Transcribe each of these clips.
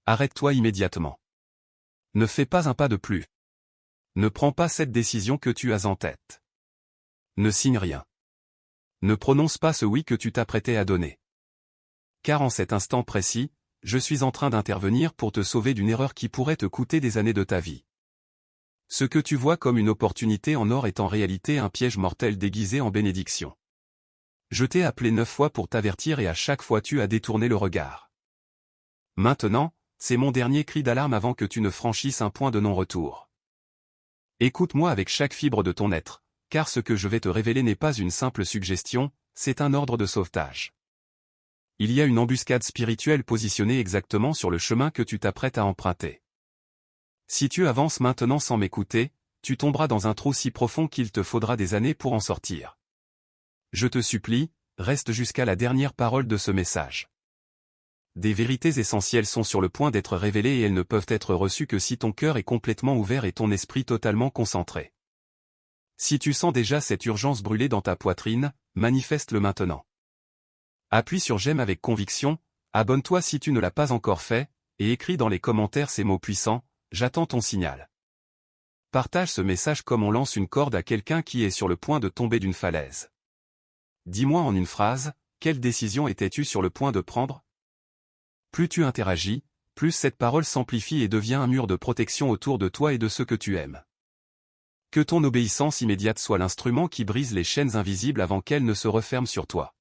Arrête-toi immédiatement. Ne fais pas un pas de plus. Ne prends pas cette décision que tu as en tête. Ne signe rien. Ne prononce pas ce oui que tu t'apprêtais à donner. Car en cet instant précis, je suis en train d'intervenir pour te sauver d'une erreur qui pourrait te coûter des années de ta vie. Ce que tu vois comme une opportunité en or est en réalité un piège mortel déguisé en bénédiction. Je t'ai appelé 9 fois pour t'avertir et à chaque fois tu as détourné le regard. Maintenant, c'est mon dernier cri d'alarme avant que tu ne franchisses un point de non-retour. Écoute-moi avec chaque fibre de ton être, car ce que je vais te révéler n'est pas une simple suggestion, c'est un ordre de sauvetage. Il y a une embuscade spirituelle positionnée exactement sur le chemin que tu t'apprêtes à emprunter. Si tu avances maintenant sans m'écouter, tu tomberas dans un trou si profond qu'il te faudra des années pour en sortir. Je te supplie, reste jusqu'à la dernière parole de ce message. Des vérités essentielles sont sur le point d'être révélées et elles ne peuvent être reçues que si ton cœur est complètement ouvert et ton esprit totalement concentré. Si tu sens déjà cette urgence brûler dans ta poitrine, manifeste-le maintenant. Appuie sur j'aime avec conviction, abonne-toi si tu ne l'as pas encore fait, et écris dans les commentaires ces mots puissants, j'attends ton signal. Partage ce message comme on lance une corde à quelqu'un qui est sur le point de tomber d'une falaise. Dis-moi en une phrase, quelle décision étais-tu sur le point de prendre? Plus tu interagis, plus cette parole s'amplifie et devient un mur de protection autour de toi et de ceux que tu aimes. Que ton obéissance immédiate soit l'instrument qui brise les chaînes invisibles avant qu'elles ne se referment sur toi.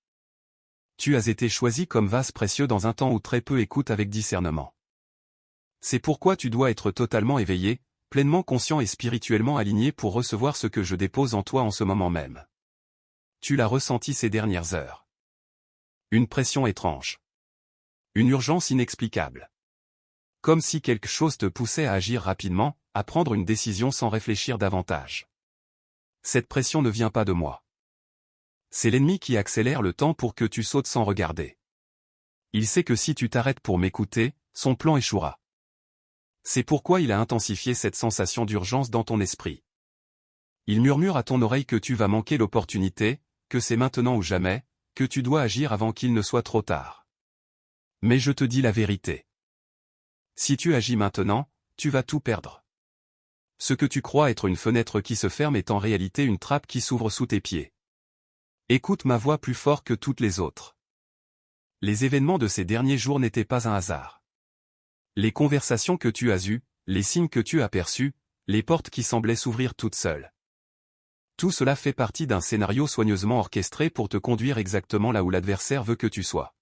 Tu as été choisi comme vase précieux dans un temps où très peu écoutent avec discernement. C'est pourquoi tu dois être totalement éveillé, pleinement conscient et spirituellement aligné pour recevoir ce que je dépose en toi en ce moment même. Tu l'as ressenti ces dernières heures. Une pression étrange. Une urgence inexplicable. Comme si quelque chose te poussait à agir rapidement, à prendre une décision sans réfléchir davantage. Cette pression ne vient pas de moi. C'est l'ennemi qui accélère le temps pour que tu sautes sans regarder. Il sait que si tu t'arrêtes pour m'écouter, son plan échouera. C'est pourquoi il a intensifié cette sensation d'urgence dans ton esprit. Il murmure à ton oreille que tu vas manquer l'opportunité, que c'est maintenant ou jamais, que tu dois agir avant qu'il ne soit trop tard. Mais je te dis la vérité. Si tu agis maintenant, tu vas tout perdre. Ce que tu crois être une fenêtre qui se ferme est en réalité une trappe qui s'ouvre sous tes pieds. Écoute ma voix plus fort que toutes les autres. Les événements de ces derniers jours n'étaient pas un hasard. Les conversations que tu as eues, les signes que tu as perçus, les portes qui semblaient s'ouvrir toutes seules. Tout cela fait partie d'un scénario soigneusement orchestré pour te conduire exactement là où l'adversaire veut que tu sois.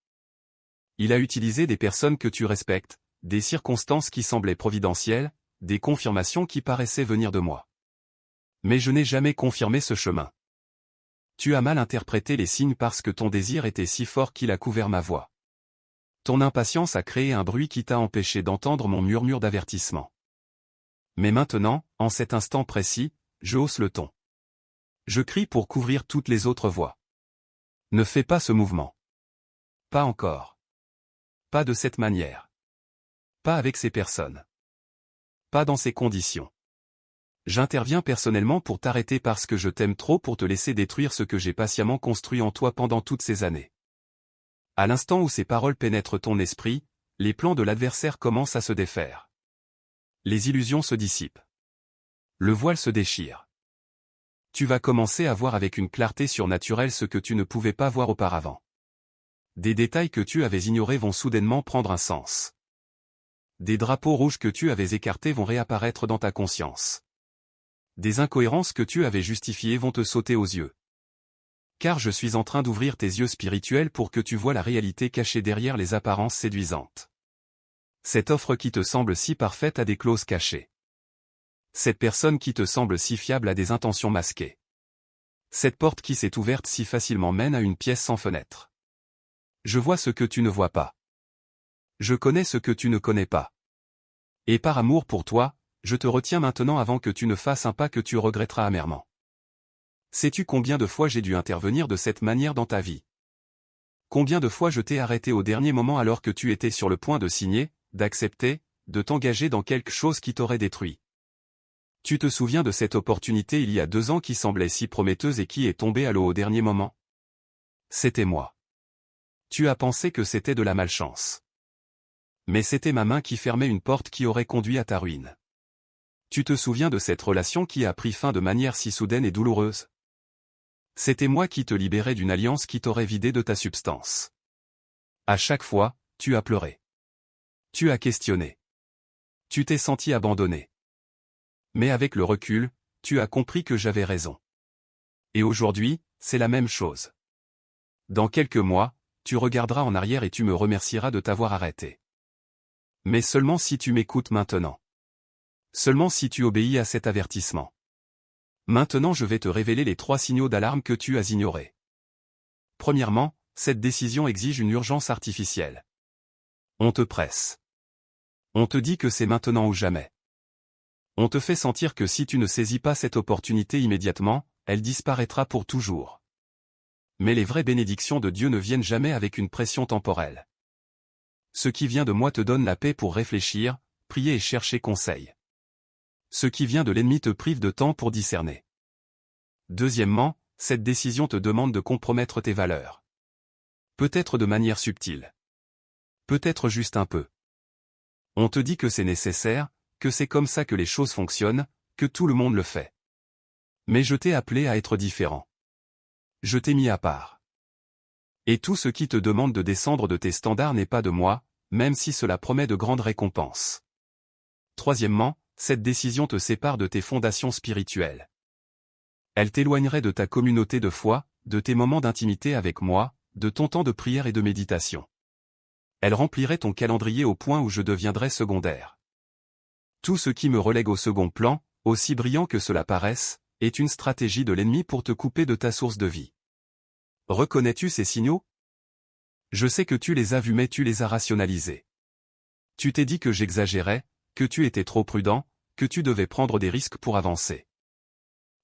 Il a utilisé des personnes que tu respectes, des circonstances qui semblaient providentielles, des confirmations qui paraissaient venir de moi. Mais je n'ai jamais confirmé ce chemin. Tu as mal interprété les signes parce que ton désir était si fort qu'il a couvert ma voix. Ton impatience a créé un bruit qui t'a empêché d'entendre mon murmure d'avertissement. Mais maintenant, en cet instant précis, je hausse le ton. Je crie pour couvrir toutes les autres voix. Ne fais pas ce mouvement. Pas encore. Pas de cette manière. Pas avec ces personnes. Pas dans ces conditions. J'interviens personnellement pour t'arrêter parce que je t'aime trop pour te laisser détruire ce que j'ai patiemment construit en toi pendant toutes ces années. À l'instant où ces paroles pénètrent ton esprit, les plans de l'adversaire commencent à se défaire. Les illusions se dissipent. Le voile se déchire. Tu vas commencer à voir avec une clarté surnaturelle ce que tu ne pouvais pas voir auparavant. Des détails que tu avais ignorés vont soudainement prendre un sens. Des drapeaux rouges que tu avais écartés vont réapparaître dans ta conscience. Des incohérences que tu avais justifiées vont te sauter aux yeux. Car je suis en train d'ouvrir tes yeux spirituels pour que tu vois la réalité cachée derrière les apparences séduisantes. Cette offre qui te semble si parfaite a des clauses cachées. Cette personne qui te semble si fiable a des intentions masquées. Cette porte qui s'est ouverte si facilement mène à une pièce sans fenêtre. Je vois ce que tu ne vois pas. Je connais ce que tu ne connais pas. Et par amour pour toi, je te retiens maintenant avant que tu ne fasses un pas que tu regretteras amèrement. Sais-tu combien de fois j'ai dû intervenir de cette manière dans ta vie? Combien de fois je t'ai arrêté au dernier moment alors que tu étais sur le point de signer, d'accepter, de t'engager dans quelque chose qui t'aurait détruit? Tu te souviens de cette opportunité il y a 2 ans qui semblait si prometteuse et qui est tombée à l'eau au dernier moment? C'était moi. Tu as pensé que c'était de la malchance. Mais c'était ma main qui fermait une porte qui aurait conduit à ta ruine. Tu te souviens de cette relation qui a pris fin de manière si soudaine et douloureuse? C'était moi qui te libérais d'une alliance qui t'aurait vidé de ta substance. À chaque fois, tu as pleuré. Tu as questionné. Tu t'es senti abandonné. Mais avec le recul, tu as compris que j'avais raison. Et aujourd'hui, c'est la même chose. Dans quelques mois, tu regarderas en arrière et tu me remercieras de t'avoir arrêté. Mais seulement si tu m'écoutes maintenant. Seulement si tu obéis à cet avertissement. Maintenant je vais te révéler les 3 signaux d'alarme que tu as ignorés. Premièrement, cette décision exige une urgence artificielle. On te presse. On te dit que c'est maintenant ou jamais. On te fait sentir que si tu ne saisis pas cette opportunité immédiatement, elle disparaîtra pour toujours. Mais les vraies bénédictions de Dieu ne viennent jamais avec une pression temporelle. Ce qui vient de moi te donne la paix pour réfléchir, prier et chercher conseil. Ce qui vient de l'ennemi te prive de temps pour discerner. Deuxièmement, cette décision te demande de compromettre tes valeurs. Peut-être de manière subtile. Peut-être juste un peu. On te dit que c'est nécessaire, que c'est comme ça que les choses fonctionnent, que tout le monde le fait. Mais je t'ai appelé à être différent. Je t'ai mis à part. Et tout ce qui te demande de descendre de tes standards n'est pas de moi, même si cela promet de grandes récompenses. Troisièmement, cette décision te sépare de tes fondations spirituelles. Elle t'éloignerait de ta communauté de foi, de tes moments d'intimité avec moi, de ton temps de prière et de méditation. Elle remplirait ton calendrier au point où je deviendrais secondaire. Tout ce qui me relègue au second plan, aussi brillant que cela paraisse, est une stratégie de l'ennemi pour te couper de ta source de vie. Reconnais-tu ces signaux? Je sais que tu les as vus mais tu les as rationalisés. Tu t'es dit que j'exagérais, que tu étais trop prudent, que tu devais prendre des risques pour avancer.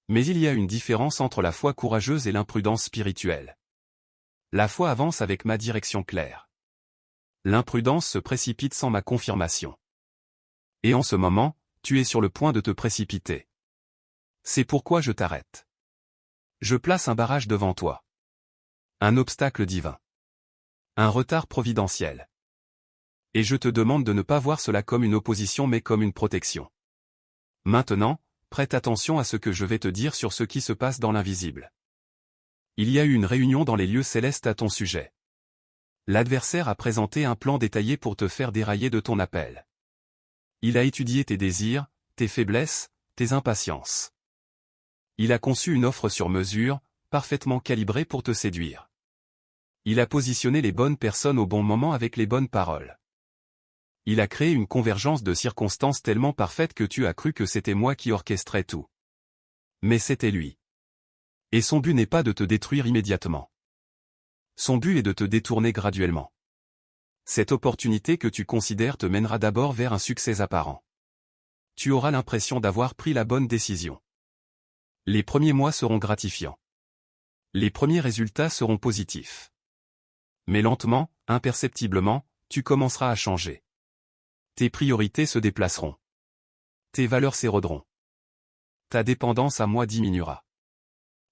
Mais il y a une différence entre la foi courageuse et l'imprudence spirituelle. La foi avance avec ma direction claire. L'imprudence se précipite sans ma confirmation. Et en ce moment, tu es sur le point de te précipiter. C'est pourquoi je t'arrête. Je place un barrage devant toi. Un obstacle divin. Un retard providentiel. Et je te demande de ne pas voir cela comme une opposition mais comme une protection. Maintenant, prête attention à ce que je vais te dire sur ce qui se passe dans l'invisible. Il y a eu une réunion dans les lieux célestes à ton sujet. L'adversaire a présenté un plan détaillé pour te faire dérailler de ton appel. Il a étudié tes désirs, tes faiblesses, tes impatiences. Il a conçu une offre sur mesure, parfaitement calibrée pour te séduire. Il a positionné les bonnes personnes au bon moment avec les bonnes paroles. Il a créé une convergence de circonstances tellement parfaite que tu as cru que c'était moi qui orchestrais tout. Mais c'était lui. Et son but n'est pas de te détruire immédiatement. Son but est de te détourner graduellement. Cette opportunité que tu considères te mènera d'abord vers un succès apparent. Tu auras l'impression d'avoir pris la bonne décision. Les premiers mois seront gratifiants. Les premiers résultats seront positifs. Mais lentement, imperceptiblement, tu commenceras à changer. Tes priorités se déplaceront. Tes valeurs s'éroderont. Ta dépendance à moi diminuera.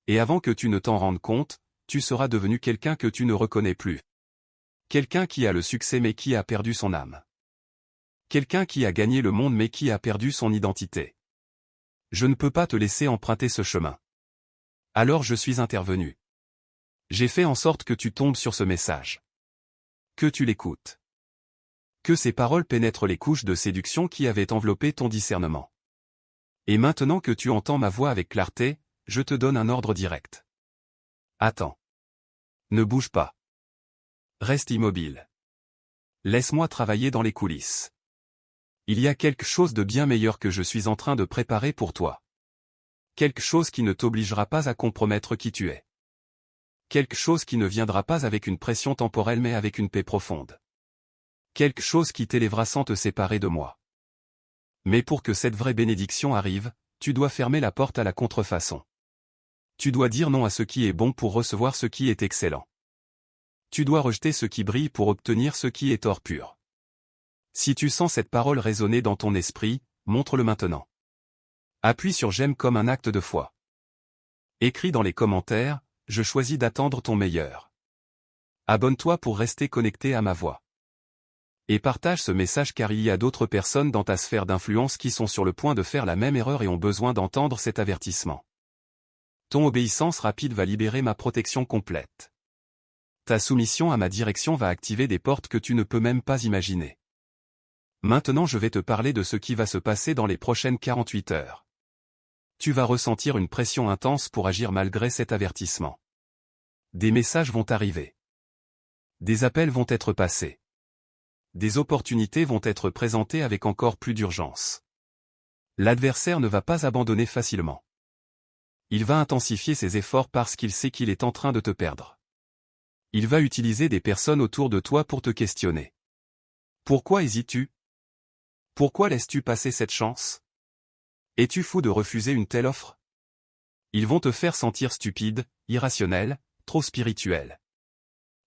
Et avant que tu ne t'en rendes compte, tu seras devenu quelqu'un que tu ne reconnais plus. Quelqu'un qui a le succès mais qui a perdu son âme. Quelqu'un qui a gagné le monde mais qui a perdu son identité. Je ne peux pas te laisser emprunter ce chemin. Alors je suis intervenu. J'ai fait en sorte que tu tombes sur ce message. Que tu l'écoutes. Que ces paroles pénètrent les couches de séduction qui avaient enveloppé ton discernement. Et maintenant que tu entends ma voix avec clarté, je te donne un ordre direct. Attends. Ne bouge pas. Reste immobile. Laisse-moi travailler dans les coulisses. Il y a quelque chose de bien meilleur que je suis en train de préparer pour toi. Quelque chose qui ne t'obligera pas à compromettre qui tu es. Quelque chose qui ne viendra pas avec une pression temporelle mais avec une paix profonde. Quelque chose qui t'élèvera sans te séparer de moi. Mais pour que cette vraie bénédiction arrive, tu dois fermer la porte à la contrefaçon. Tu dois dire non à ce qui est bon pour recevoir ce qui est excellent. Tu dois rejeter ce qui brille pour obtenir ce qui est or pur. Si tu sens cette parole résonner dans ton esprit, montre-le maintenant. Appuie sur j'aime comme un acte de foi. Écris dans les commentaires, je choisis d'attendre ton meilleur. Abonne-toi pour rester connecté à ma voix. Et partage ce message car il y a d'autres personnes dans ta sphère d'influence qui sont sur le point de faire la même erreur et ont besoin d'entendre cet avertissement. Ton obéissance rapide va libérer ma protection complète. Ta soumission à ma direction va activer des portes que tu ne peux même pas imaginer. Maintenant je vais te parler de ce qui va se passer dans les prochaines 48 heures. Tu vas ressentir une pression intense pour agir malgré cet avertissement. Des messages vont arriver. Des appels vont être passés. Des opportunités vont être présentées avec encore plus d'urgence. L'adversaire ne va pas abandonner facilement. Il va intensifier ses efforts parce qu'il sait qu'il est en train de te perdre. Il va utiliser des personnes autour de toi pour te questionner. Pourquoi hésites-tu? Pourquoi laisses-tu passer cette chance? Es-tu fou de refuser une telle offre? Ils vont te faire sentir stupide, irrationnel, trop spirituel.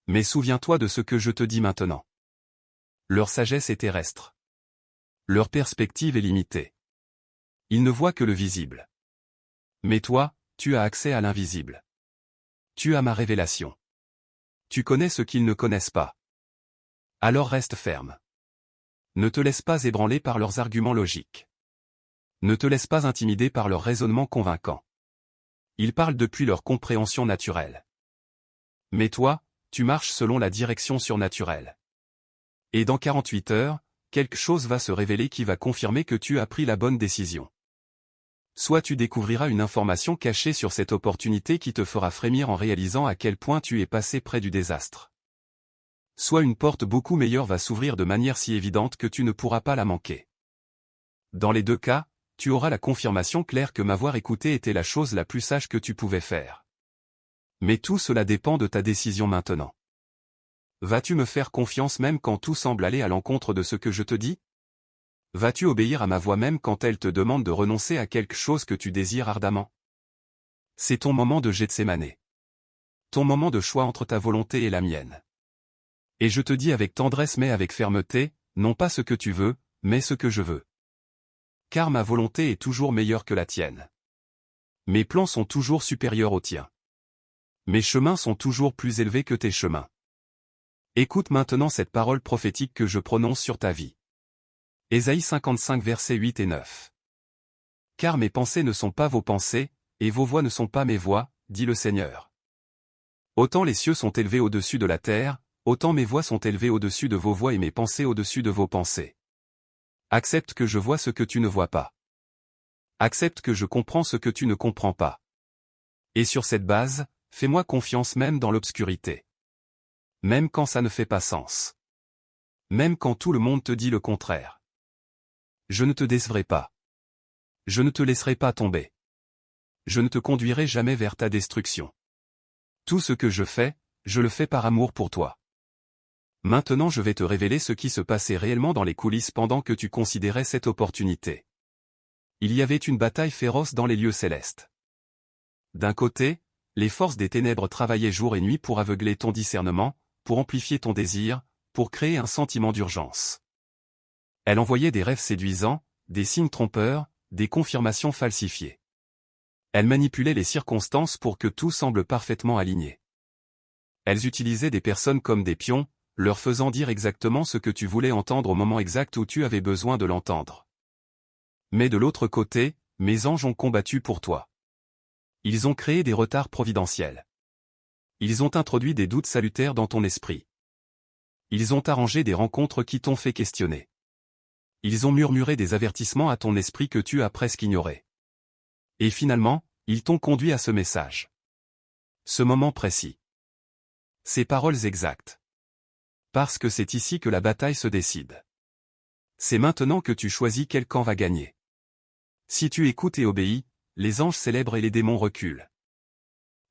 Mais souviens-toi de ce que je te dis maintenant. Leur sagesse est terrestre. Leur perspective est limitée. Ils ne voient que le visible. Mais toi, tu as accès à l'invisible. Tu as ma révélation. Tu connais ce qu'ils ne connaissent pas. Alors reste ferme. Ne te laisse pas ébranler par leurs arguments logiques. Ne te laisse pas intimider par leurs raisonnements convaincants. Ils parlent depuis leur compréhension naturelle. Mais toi, tu marches selon la direction surnaturelle. Et dans 48 heures, quelque chose va se révéler qui va confirmer que tu as pris la bonne décision. Soit tu découvriras une information cachée sur cette opportunité qui te fera frémir en réalisant à quel point tu es passé près du désastre. Soit une porte beaucoup meilleure va s'ouvrir de manière si évidente que tu ne pourras pas la manquer. Dans les deux cas, tu auras la confirmation claire que m'avoir écouté était la chose la plus sage que tu pouvais faire. Mais tout cela dépend de ta décision maintenant. Vas-tu me faire confiance même quand tout semble aller à l'encontre de ce que je te dis? Vas-tu obéir à ma voix même quand elle te demande de renoncer à quelque chose que tu désires ardemment? C'est ton moment de Gethsémane. Ton moment de choix entre ta volonté et la mienne. Et je te dis avec tendresse mais avec fermeté, non pas ce que tu veux, mais ce que je veux. Car ma volonté est toujours meilleure que la tienne. Mes plans sont toujours supérieurs aux tiens. Mes chemins sont toujours plus élevés que tes chemins. Écoute maintenant cette parole prophétique que je prononce sur ta vie. Ésaïe 55 versets 8 et 9. Car mes pensées ne sont pas vos pensées, et vos voix ne sont pas mes voix, dit le Seigneur. Autant les cieux sont élevés au-dessus de la terre, autant mes voix sont élevées au-dessus de vos voix et mes pensées au-dessus de vos pensées. Accepte que je vois ce que tu ne vois pas. Accepte que je comprends ce que tu ne comprends pas. Et sur cette base, fais-moi confiance même dans l'obscurité. Même quand ça ne fait pas sens. Même quand tout le monde te dit le contraire. Je ne te décevrai pas. Je ne te laisserai pas tomber. Je ne te conduirai jamais vers ta destruction. Tout ce que je fais, je le fais par amour pour toi. Maintenant je vais te révéler ce qui se passait réellement dans les coulisses pendant que tu considérais cette opportunité. Il y avait une bataille féroce dans les lieux célestes. D'un côté, les forces des ténèbres travaillaient jour et nuit pour aveugler ton discernement, pour amplifier ton désir, pour créer un sentiment d'urgence. Elles envoyaient des rêves séduisants, des signes trompeurs, des confirmations falsifiées. Elles manipulaient les circonstances pour que tout semble parfaitement aligné. Elles utilisaient des personnes comme des pions, leur faisant dire exactement ce que tu voulais entendre au moment exact où tu avais besoin de l'entendre. Mais de l'autre côté, mes anges ont combattu pour toi. Ils ont créé des retards providentiels. Ils ont introduit des doutes salutaires dans ton esprit. Ils ont arrangé des rencontres qui t'ont fait questionner. Ils ont murmuré des avertissements à ton esprit que tu as presque ignorés. Et finalement, ils t'ont conduit à ce message. Ce moment précis. Ces paroles exactes. Parce que c'est ici que la bataille se décide. C'est maintenant que tu choisis quel camp va gagner. Si tu écoutes et obéis, les anges célèbrent et les démons reculent.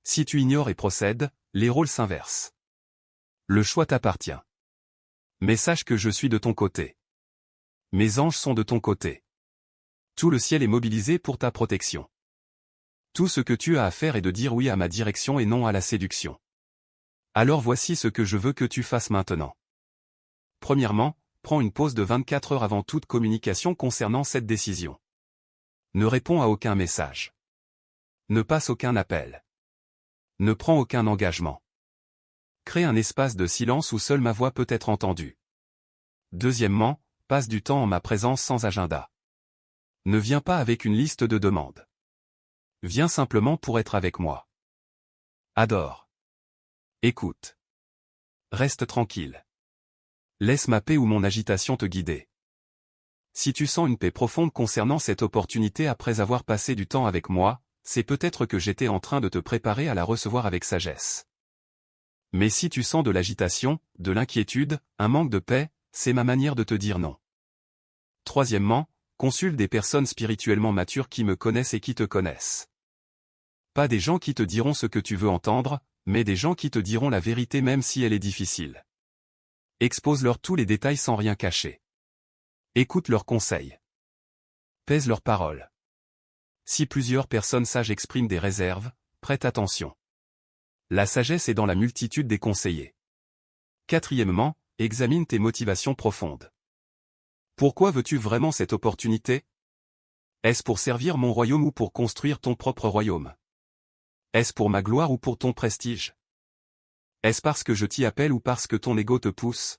Si tu ignores et procèdes, les rôles s'inversent. Le choix t'appartient. Mais sache que je suis de ton côté. Mes anges sont de ton côté. Tout le ciel est mobilisé pour ta protection. Tout ce que tu as à faire est de dire oui à ma direction et non à la séduction. Alors voici ce que je veux que tu fasses maintenant. Premièrement, prends une pause de 24 heures avant toute communication concernant cette décision. Ne réponds à aucun message. Ne passe aucun appel. Ne prends aucun engagement. Crée un espace de silence où seule ma voix peut être entendue. Deuxièmement, passe du temps en ma présence sans agenda. Ne viens pas avec une liste de demandes. Viens simplement pour être avec moi. Adore. Écoute. Reste tranquille. Laisse ma paix ou mon agitation te guider. Si tu sens une paix profonde concernant cette opportunité après avoir passé du temps avec moi, c'est peut-être que j'étais en train de te préparer à la recevoir avec sagesse. Mais si tu sens de l'agitation, de l'inquiétude, un manque de paix, c'est ma manière de te dire non. Troisièmement, consulte des personnes spirituellement matures qui me connaissent et qui te connaissent. Pas des gens qui te diront ce que tu veux entendre, mais des gens qui te diront la vérité même si elle est difficile. Expose-leur tous les détails sans rien cacher. Écoute leurs conseils. Pèse leurs paroles. Si plusieurs personnes sages expriment des réserves, prête attention. La sagesse est dans la multitude des conseillers. Quatrièmement, examine tes motivations profondes. Pourquoi veux-tu vraiment cette opportunité? Est-ce pour servir mon royaume ou pour construire ton propre royaume? Est-ce pour ma gloire ou pour ton prestige? Est-ce parce que je t'y appelle ou parce que ton ego te pousse?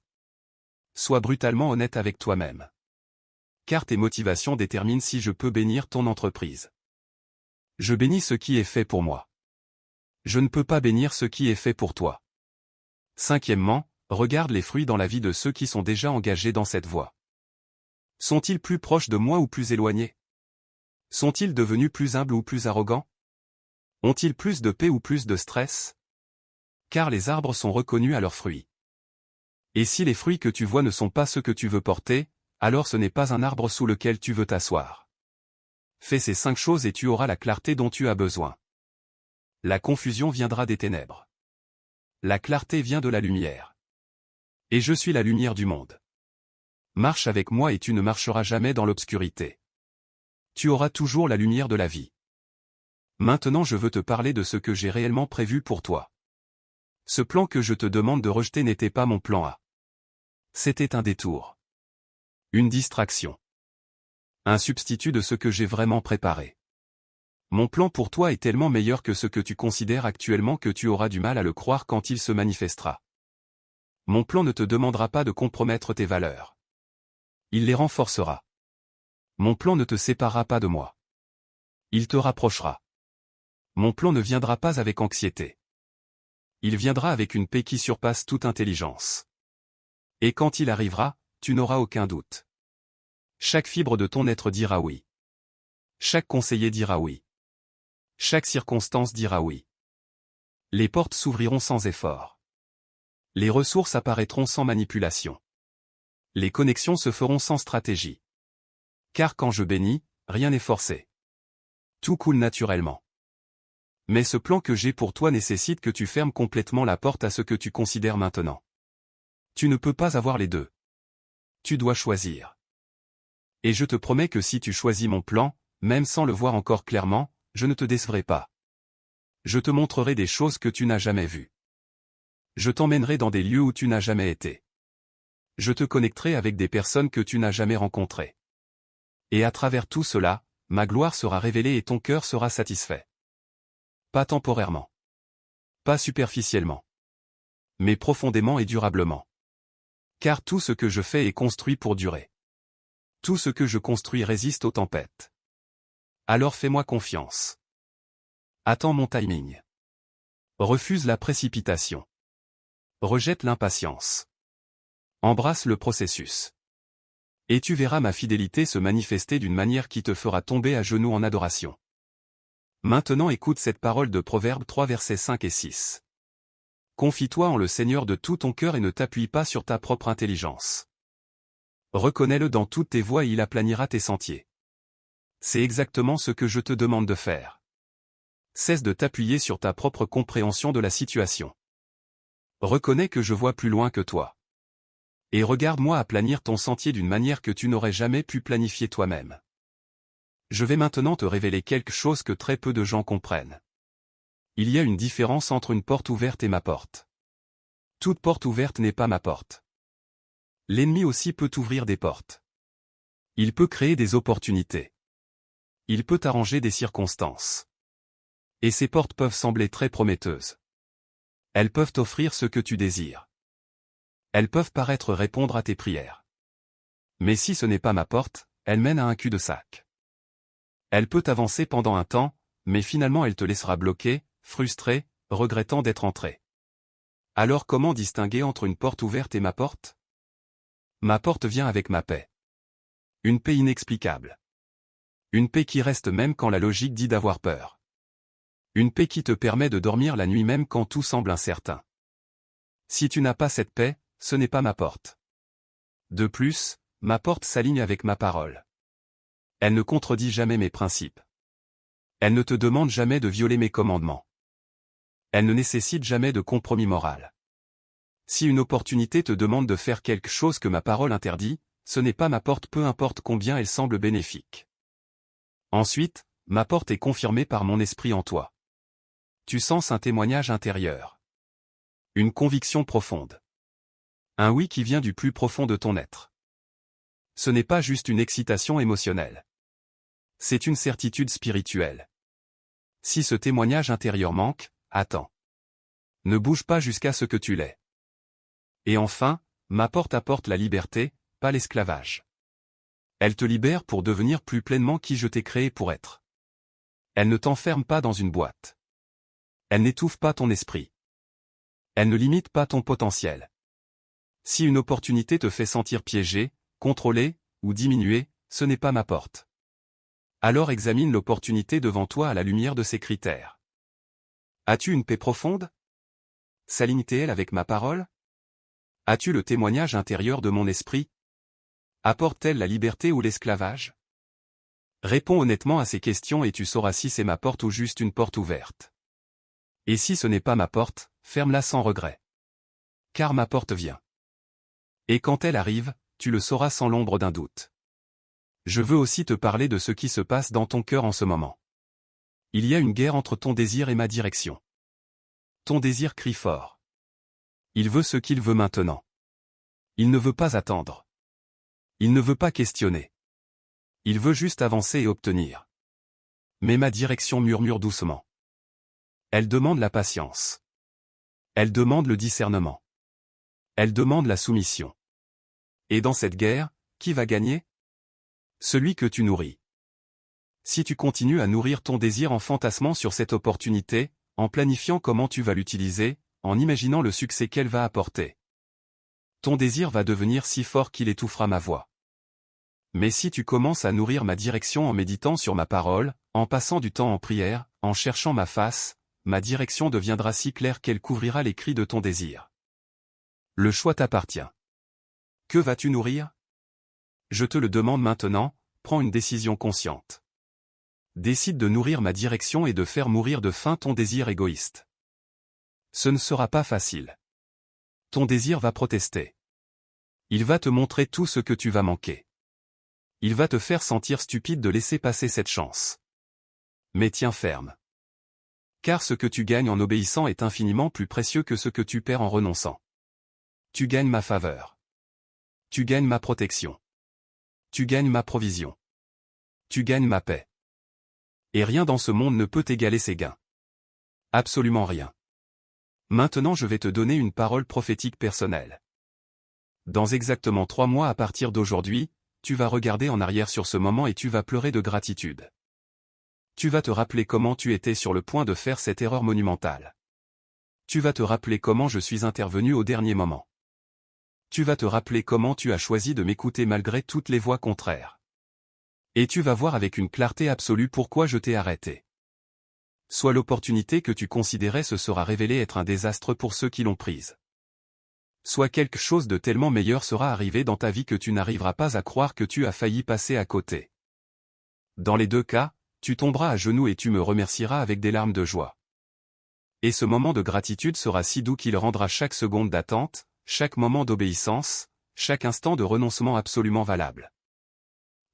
Sois brutalement honnête avec toi-même. Car tes motivations déterminent si je peux bénir ton entreprise. Je bénis ce qui est fait pour moi. Je ne peux pas bénir ce qui est fait pour toi. Cinquièmement, regarde les fruits dans la vie de ceux qui sont déjà engagés dans cette voie. Sont-ils plus proches de moi ou plus éloignés? Sont-ils devenus plus humbles ou plus arrogants? Ont-ils plus de paix ou plus de stress? Car les arbres sont reconnus à leurs fruits. Et si les fruits que tu vois ne sont pas ceux que tu veux porter, alors ce n'est pas un arbre sous lequel tu veux t'asseoir. Fais ces 5 choses et tu auras la clarté dont tu as besoin. La confusion viendra des ténèbres. La clarté vient de la lumière. Et je suis la lumière du monde. Marche avec moi et tu ne marcheras jamais dans l'obscurité. Tu auras toujours la lumière de la vie. Maintenant je veux te parler de ce que j'ai réellement prévu pour toi. Ce plan que je te demande de rejeter n'était pas mon plan A. C'était un détour. Une distraction. Un substitut de ce que j'ai vraiment préparé. Mon plan pour toi est tellement meilleur que ce que tu considères actuellement que tu auras du mal à le croire quand il se manifestera. Mon plan ne te demandera pas de compromettre tes valeurs. Il les renforcera. Mon plan ne te séparera pas de moi. Il te rapprochera. Mon plan ne viendra pas avec anxiété. Il viendra avec une paix qui surpasse toute intelligence. Et quand il arrivera, tu n'auras aucun doute. Chaque fibre de ton être dira oui. Chaque conseiller dira oui. Chaque circonstance dira oui. Les portes s'ouvriront sans effort. Les ressources apparaîtront sans manipulation. Les connexions se feront sans stratégie. Car quand je bénis, rien n'est forcé. Tout coule naturellement. Mais ce plan que j'ai pour toi nécessite que tu fermes complètement la porte à ce que tu considères maintenant. Tu ne peux pas avoir les deux. Tu dois choisir. Et je te promets que si tu choisis mon plan, même sans le voir encore clairement, je ne te décevrai pas. Je te montrerai des choses que tu n'as jamais vues. Je t'emmènerai dans des lieux où tu n'as jamais été. Je te connecterai avec des personnes que tu n'as jamais rencontrées. Et à travers tout cela, ma gloire sera révélée et ton cœur sera satisfait. Pas temporairement. Pas superficiellement. Mais profondément et durablement. Car tout ce que je fais est construit pour durer. Tout ce que je construis résiste aux tempêtes. Alors fais-moi confiance. Attends mon timing. Refuse la précipitation. Rejette l'impatience. Embrasse le processus. Et tu verras ma fidélité se manifester d'une manière qui te fera tomber à genoux en adoration. Maintenant écoute cette parole de Proverbe 3 versets 5 et 6. Confie-toi en le Seigneur de tout ton cœur et ne t'appuie pas sur ta propre intelligence. Reconnais-le dans toutes tes voies et il aplanira tes sentiers. C'est exactement ce que je te demande de faire. Cesse de t'appuyer sur ta propre compréhension de la situation. Reconnais que je vois plus loin que toi. Et regarde-moi aplanir ton sentier d'une manière que tu n'aurais jamais pu planifier toi-même. Je vais maintenant te révéler quelque chose que très peu de gens comprennent. Il y a une différence entre une porte ouverte et ma porte. Toute porte ouverte n'est pas ma porte. L'ennemi aussi peut ouvrir des portes. Il peut créer des opportunités. Il peut arranger des circonstances. Et ces portes peuvent sembler très prometteuses. Elles peuvent t'offrir ce que tu désires. Elles peuvent paraître répondre à tes prières. Mais si ce n'est pas ma porte, elle mène à un cul-de-sac. Elle peut avancer pendant un temps, mais finalement elle te laissera bloqué, frustré, regrettant d'être entré. Alors comment distinguer entre une porte ouverte et ma porte? Ma porte vient avec ma paix. Une paix inexplicable. Une paix qui reste même quand la logique dit d'avoir peur. Une paix qui te permet de dormir la nuit même quand tout semble incertain. Si tu n'as pas cette paix, ce n'est pas ma porte. De plus, ma porte s'aligne avec ma parole. Elle ne contredit jamais mes principes. Elle ne te demande jamais de violer mes commandements. Elle ne nécessite jamais de compromis moral. Si une opportunité te demande de faire quelque chose que ma parole interdit, ce n'est pas ma porte peu importe combien elle semble bénéfique. Ensuite, ma porte est confirmée par mon esprit en toi. Tu sens un témoignage intérieur. Une conviction profonde. Un oui qui vient du plus profond de ton être. Ce n'est pas juste une excitation émotionnelle. C'est une certitude spirituelle. Si ce témoignage intérieur manque, attends. Ne bouge pas jusqu'à ce que tu l'aies. Et enfin, ma porte apporte la liberté, pas l'esclavage. Elle te libère pour devenir plus pleinement qui je t'ai créé pour être. Elle ne t'enferme pas dans une boîte. Elle n'étouffe pas ton esprit. Elle ne limite pas ton potentiel. Si une opportunité te fait sentir piégé, contrôlé, ou diminué, ce n'est pas ma porte. Alors examine l'opportunité devant toi à la lumière de ces critères. As-tu une paix profonde? S'aligne-t-elle avec ma parole? As-tu le témoignage intérieur de mon esprit? Apporte-t-elle la liberté ou l'esclavage? Réponds honnêtement à ces questions et tu sauras si c'est ma porte ou juste une porte ouverte. Et si ce n'est pas ma porte, ferme-la sans regret. Car ma porte vient. Et quand elle arrive, tu le sauras sans l'ombre d'un doute. Je veux aussi te parler de ce qui se passe dans ton cœur en ce moment. Il y a une guerre entre ton désir et ma direction. Ton désir crie fort. Il veut ce qu'il veut maintenant. Il ne veut pas attendre. Il ne veut pas questionner. Il veut juste avancer et obtenir. Mais ma direction murmure doucement. Elle demande la patience. Elle demande le discernement. Elle demande la soumission. Et dans cette guerre, qui va gagner? Celui que tu nourris. Si tu continues à nourrir ton désir en fantasmant sur cette opportunité, en planifiant comment tu vas l'utiliser, en imaginant le succès qu'elle va apporter, ton désir va devenir si fort qu'il étouffera ma voix. Mais si tu commences à nourrir ma direction en méditant sur ma parole, en passant du temps en prière, en cherchant ma face, ma direction deviendra si claire qu'elle couvrira les cris de ton désir. Le choix t'appartient. Que vas-tu nourrir? Je te le demande maintenant, prends une décision consciente. Décide de nourrir ma direction et de faire mourir de faim ton désir égoïste. Ce ne sera pas facile. Ton désir va protester. Il va te montrer tout ce que tu vas manquer. Il va te faire sentir stupide de laisser passer cette chance. Mais tiens ferme. Car ce que tu gagnes en obéissant est infiniment plus précieux que ce que tu perds en renonçant. Tu gagnes ma faveur. Tu gagnes ma protection. Tu gagnes ma provision. Tu gagnes ma paix. Et rien dans ce monde ne peut égaler ces gains. Absolument rien. Maintenant je vais te donner une parole prophétique personnelle. Dans exactement 3 mois à partir d'aujourd'hui, tu vas regarder en arrière sur ce moment et tu vas pleurer de gratitude. Tu vas te rappeler comment tu étais sur le point de faire cette erreur monumentale. Tu vas te rappeler comment je suis intervenu au dernier moment. Tu vas te rappeler comment tu as choisi de m'écouter malgré toutes les voix contraires. Et tu vas voir avec une clarté absolue pourquoi je t'ai arrêté. Soit l'opportunité que tu considérais se sera révélée être un désastre pour ceux qui l'ont prise. Soit quelque chose de tellement meilleur sera arrivé dans ta vie que tu n'arriveras pas à croire que tu as failli passer à côté. Dans les deux cas, tu tomberas à genoux et tu me remercieras avec des larmes de joie. Et ce moment de gratitude sera si doux qu'il rendra chaque seconde d'attente, chaque moment d'obéissance, chaque instant de renoncement absolument valable.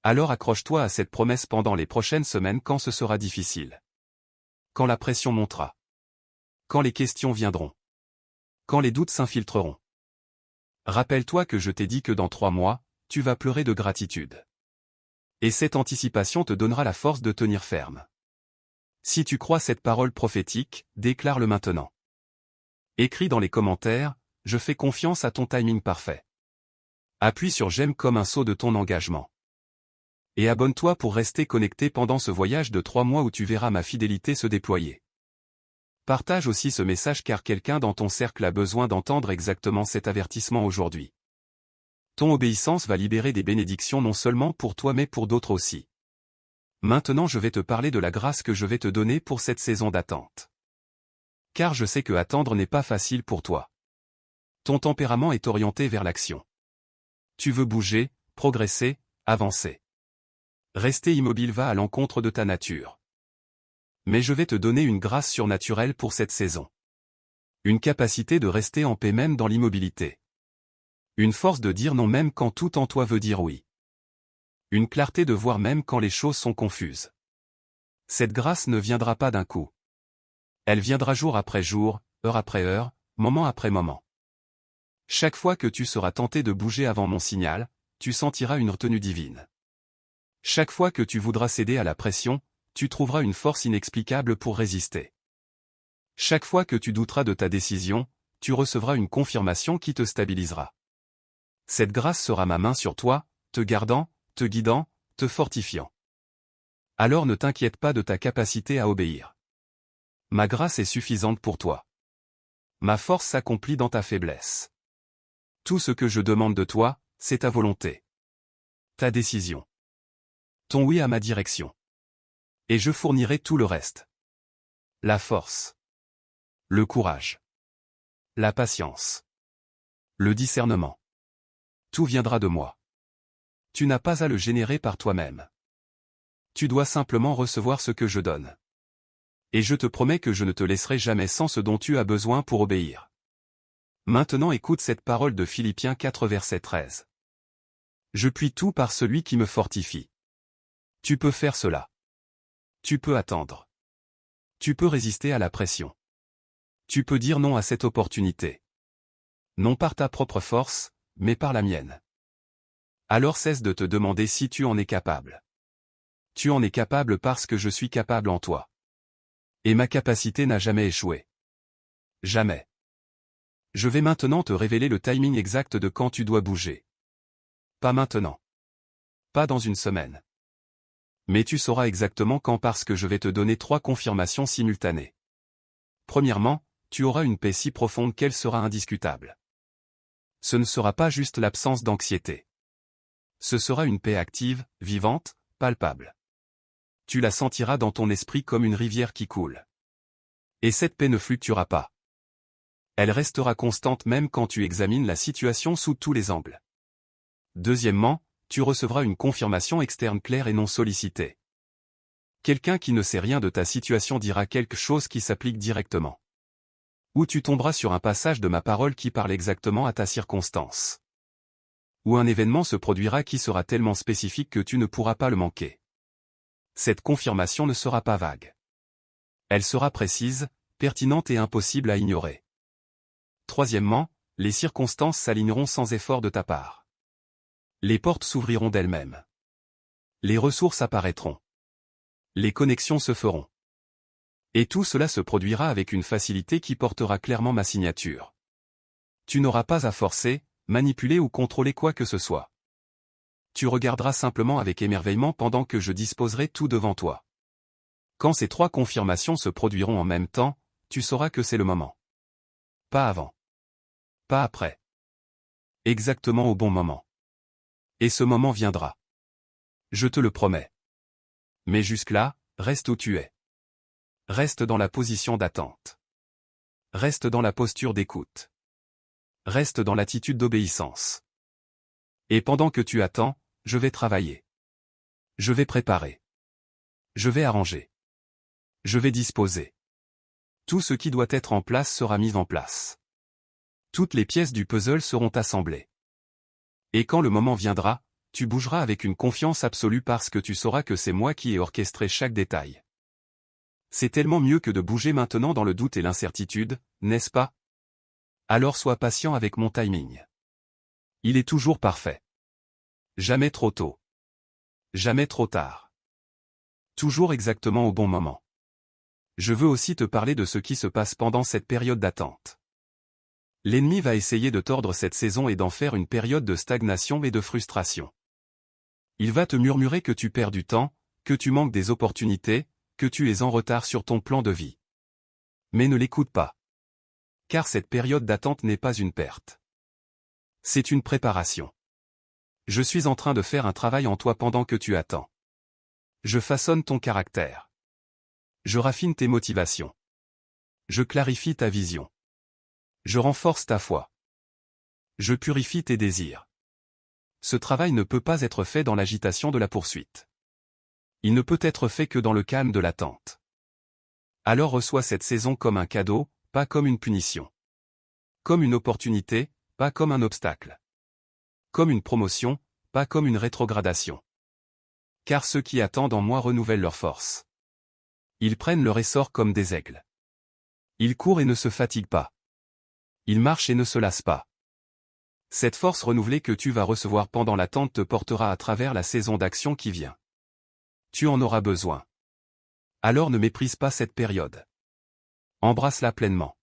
Alors accroche-toi à cette promesse pendant les prochaines semaines quand ce sera difficile. Quand la pression montera. Quand les questions viendront. Quand les doutes s'infiltreront. Rappelle-toi que je t'ai dit que dans 3 mois, tu vas pleurer de gratitude. Et cette anticipation te donnera la force de tenir ferme. Si tu crois cette parole prophétique, déclare-le maintenant. Écris dans les commentaires, je fais confiance à ton timing parfait. Appuie sur j'aime comme un sceau de ton engagement. Et abonne-toi pour rester connecté pendant ce voyage de 3 mois où tu verras ma fidélité se déployer. Partage aussi ce message car quelqu'un dans ton cercle a besoin d'entendre exactement cet avertissement aujourd'hui. Ton obéissance va libérer des bénédictions non seulement pour toi mais pour d'autres aussi. Maintenant je vais te parler de la grâce que je vais te donner pour cette saison d'attente. Car je sais que attendre n'est pas facile pour toi. Ton tempérament est orienté vers l'action. Tu veux bouger, progresser, avancer. Rester immobile va à l'encontre de ta nature. Mais je vais te donner une grâce surnaturelle pour cette saison. Une capacité de rester en paix même dans l'immobilité. Une force de dire non même quand tout en toi veut dire oui. Une clarté de voir même quand les choses sont confuses. Cette grâce ne viendra pas d'un coup. Elle viendra jour après jour, heure après heure, moment après moment. Chaque fois que tu seras tenté de bouger avant mon signal, tu sentiras une retenue divine. Chaque fois que tu voudras céder à la pression, tu trouveras une force inexplicable pour résister. Chaque fois que tu douteras de ta décision, tu recevras une confirmation qui te stabilisera. Cette grâce sera ma main sur toi, te gardant, te guidant, te fortifiant. Alors ne t'inquiète pas de ta capacité à obéir. Ma grâce est suffisante pour toi. Ma force s'accomplit dans ta faiblesse. Tout ce que je demande de toi, c'est ta volonté. Ta décision. Ton oui à ma direction. Et je fournirai tout le reste. La force. Le courage. La patience. Le discernement. Tout viendra de moi. Tu n'as pas à le générer par toi-même. Tu dois simplement recevoir ce que je donne. Et je te promets que je ne te laisserai jamais sans ce dont tu as besoin pour obéir. Maintenant écoute cette parole de Philippiens 4 verset 13. Je puis tout par celui qui me fortifie. Tu peux faire cela. Tu peux attendre. Tu peux résister à la pression. Tu peux dire non à cette opportunité. Non par ta propre force, mais par la mienne. Alors cesse de te demander si tu en es capable. Tu en es capable parce que je suis capable en toi. Et ma capacité n'a jamais échoué. Jamais. Je vais maintenant te révéler le timing exact de quand tu dois bouger. Pas maintenant. Pas dans une semaine. Mais tu sauras exactement quand parce que je vais te donner 3 confirmations simultanées. Premièrement, tu auras une paix si profonde qu'elle sera indiscutable. Ce ne sera pas juste l'absence d'anxiété. Ce sera une paix active, vivante, palpable. Tu la sentiras dans ton esprit comme une rivière qui coule. Et cette paix ne fluctuera pas. Elle restera constante même quand tu examines la situation sous tous les angles. Deuxièmement, tu recevras une confirmation externe claire et non sollicitée. Quelqu'un qui ne sait rien de ta situation dira quelque chose qui s'applique directement. Ou tu tomberas sur un passage de ma parole qui parle exactement à ta circonstance. Ou un événement se produira qui sera tellement spécifique que tu ne pourras pas le manquer. Cette confirmation ne sera pas vague. Elle sera précise, pertinente et impossible à ignorer. Troisièmement, les circonstances s'aligneront sans effort de ta part. Les portes s'ouvriront d'elles-mêmes. Les ressources apparaîtront. Les connexions se feront. Et tout cela se produira avec une facilité qui portera clairement ma signature. Tu n'auras pas à forcer, manipuler ou contrôler quoi que ce soit. Tu regarderas simplement avec émerveillement pendant que je disposerai tout devant toi. Quand ces 3 confirmations se produiront en même temps, tu sauras que c'est le moment. Pas avant. Pas après. Exactement au bon moment. Et ce moment viendra. Je te le promets. Mais jusque-là, reste où tu es. Reste dans la position d'attente. Reste dans la posture d'écoute. Reste dans l'attitude d'obéissance. Et pendant que tu attends, je vais travailler. Je vais préparer. Je vais arranger. Je vais disposer. Tout ce qui doit être en place sera mis en place. Toutes les pièces du puzzle seront assemblées. Et quand le moment viendra, tu bougeras avec une confiance absolue parce que tu sauras que c'est moi qui ai orchestré chaque détail. C'est tellement mieux que de bouger maintenant dans le doute et l'incertitude, n'est-ce pas? Alors sois patient avec mon timing. Il est toujours parfait. Jamais trop tôt. Jamais trop tard. Toujours exactement au bon moment. Je veux aussi te parler de ce qui se passe pendant cette période d'attente. L'ennemi va essayer de tordre cette saison et d'en faire une période de stagnation et de frustration. Il va te murmurer que tu perds du temps, que tu manques des opportunités, que tu es en retard sur ton plan de vie. Mais ne l'écoute pas. Car cette période d'attente n'est pas une perte. C'est une préparation. Je suis en train de faire un travail en toi pendant que tu attends. Je façonne ton caractère. Je raffine tes motivations. Je clarifie ta vision. Je renforce ta foi. Je purifie tes désirs. Ce travail ne peut pas être fait dans l'agitation de la poursuite. Il ne peut être fait que dans le calme de l'attente. Alors reçois cette saison comme un cadeau, pas comme une punition. Comme une opportunité, pas comme un obstacle. Comme une promotion, pas comme une rétrogradation. Car ceux qui attendent en moi renouvellent leur force. Ils prennent leur essor comme des aigles. Ils courent et ne se fatiguent pas. Ils marchent et ne se lassent pas. Cette force renouvelée que tu vas recevoir pendant l'attente te portera à travers la saison d'action qui vient. Tu en auras besoin. Alors ne méprise pas cette période. Embrasse-la pleinement.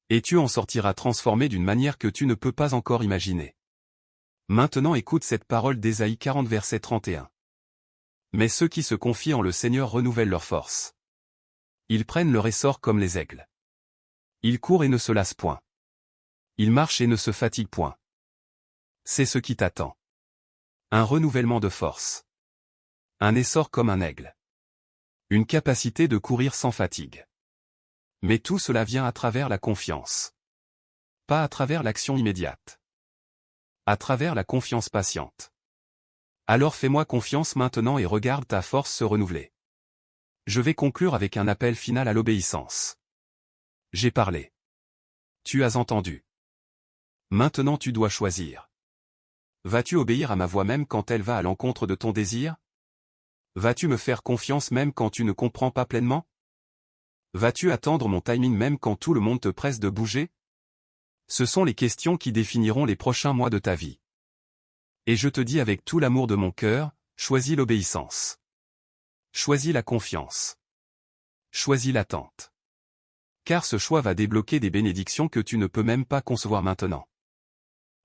Et tu en sortiras transformé d'une manière que tu ne peux pas encore imaginer. Maintenant écoute cette parole d'Ésaïe 40 verset 31. Mais ceux qui se confient en le Seigneur renouvellent leur force. Ils prennent leur essor comme les aigles. Ils courent et ne se lassent point. Ils marchent et ne se fatiguent point. C'est ce qui t'attend. Un renouvellement de force. Un essor comme un aigle. Une capacité de courir sans fatigue. Mais tout cela vient à travers la confiance. Pas à travers l'action immédiate. À travers la confiance patiente. Alors fais-moi confiance maintenant et regarde ta force se renouveler. Je vais conclure avec un appel final à l'obéissance. J'ai parlé. Tu as entendu. Maintenant tu dois choisir. Vas-tu obéir à ma voix même quand elle va à l'encontre de ton désir? Vas-tu me faire confiance même quand tu ne comprends pas pleinement? Vas-tu attendre mon timing même quand tout le monde te presse de bouger? Ce sont les questions qui définiront les prochains mois de ta vie. Et je te dis avec tout l'amour de mon cœur, choisis l'obéissance. Choisis la confiance. Choisis l'attente. Car ce choix va débloquer des bénédictions que tu ne peux même pas concevoir maintenant.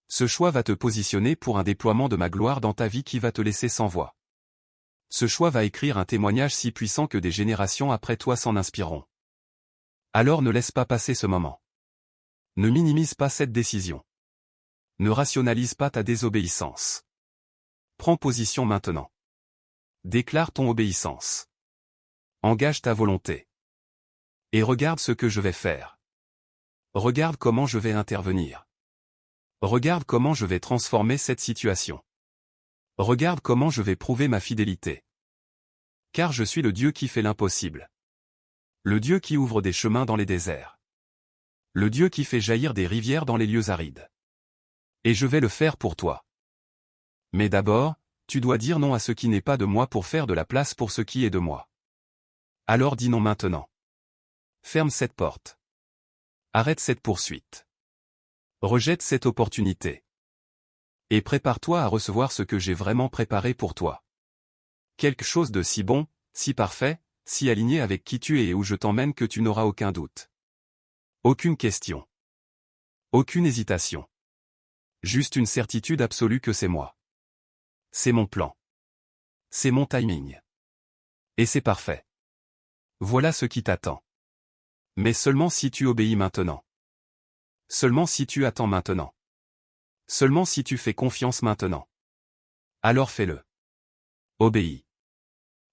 Ce choix va te positionner pour un déploiement de ma gloire dans ta vie qui va te laisser sans voix. Ce choix va écrire un témoignage si puissant que des générations après toi s'en inspireront. Alors ne laisse pas passer ce moment. Ne minimise pas cette décision. Ne rationalise pas ta désobéissance. Prends position maintenant. Déclare ton obéissance. Engage ta volonté. Et regarde ce que je vais faire. Regarde comment je vais intervenir. Regarde comment je vais transformer cette situation. Regarde comment je vais prouver ma fidélité. Car je suis le Dieu qui fait l'impossible. Le Dieu qui ouvre des chemins dans les déserts. Le Dieu qui fait jaillir des rivières dans les lieux arides. Et je vais le faire pour toi. Mais d'abord, tu dois dire non à ce qui n'est pas de moi pour faire de la place pour ce qui est de moi. Alors dis non maintenant. Ferme cette porte. Arrête cette poursuite. Rejette cette opportunité. Et prépare-toi à recevoir ce que j'ai vraiment préparé pour toi. Quelque chose de si bon, si parfait, si aligné avec qui tu es et où je t'emmène que tu n'auras aucun doute. Aucune question. Aucune hésitation. Juste une certitude absolue que c'est moi. C'est mon plan. C'est mon timing. Et c'est parfait. Voilà ce qui t'attend. Mais seulement si tu obéis maintenant. Seulement si tu attends maintenant. Seulement si tu fais confiance maintenant. Alors fais-le. Obéis.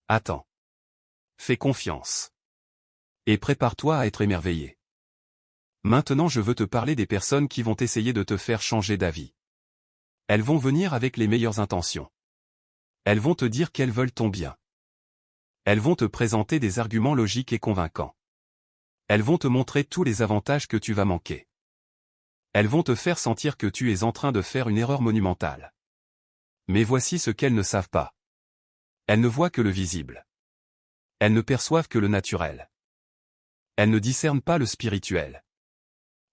Attends. Fais confiance. Et prépare-toi à être émerveillé. Maintenant je veux te parler des personnes qui vont essayer de te faire changer d'avis. Elles vont venir avec les meilleures intentions. Elles vont te dire qu'elles veulent ton bien. Elles vont te présenter des arguments logiques et convaincants. Elles vont te montrer tous les avantages que tu vas manquer. Elles vont te faire sentir que tu es en train de faire une erreur monumentale. Mais voici ce qu'elles ne savent pas. Elles ne voient que le visible. Elles ne perçoivent que le naturel. Elles ne discernent pas le spirituel.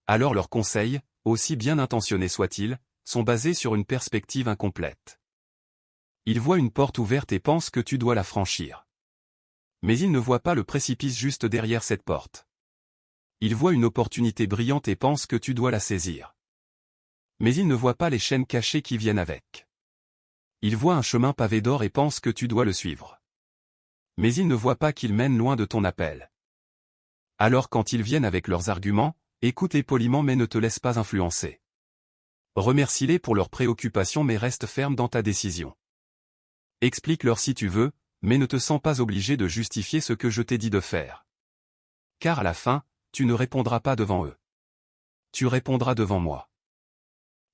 Alors leurs conseils, aussi bien intentionnés soient-ils, sont basés sur une perspective incomplète. Ils voient une porte ouverte et pensent que tu dois la franchir. Mais ils ne voient pas le précipice juste derrière cette porte. Il voit une opportunité brillante et pense que tu dois la saisir. Mais il ne voit pas les chaînes cachées qui viennent avec. Il voit un chemin pavé d'or et pense que tu dois le suivre. Mais il ne voit pas qu'il mène loin de ton appel. Alors quand ils viennent avec leurs arguments, écoute-les poliment mais ne te laisse pas influencer. Remercie-les pour leurs préoccupations mais reste ferme dans ta décision. Explique-leur si tu veux, mais ne te sens pas obligé de justifier ce que je t'ai dit de faire. Car à la fin, tu ne répondras pas devant eux. Tu répondras devant moi.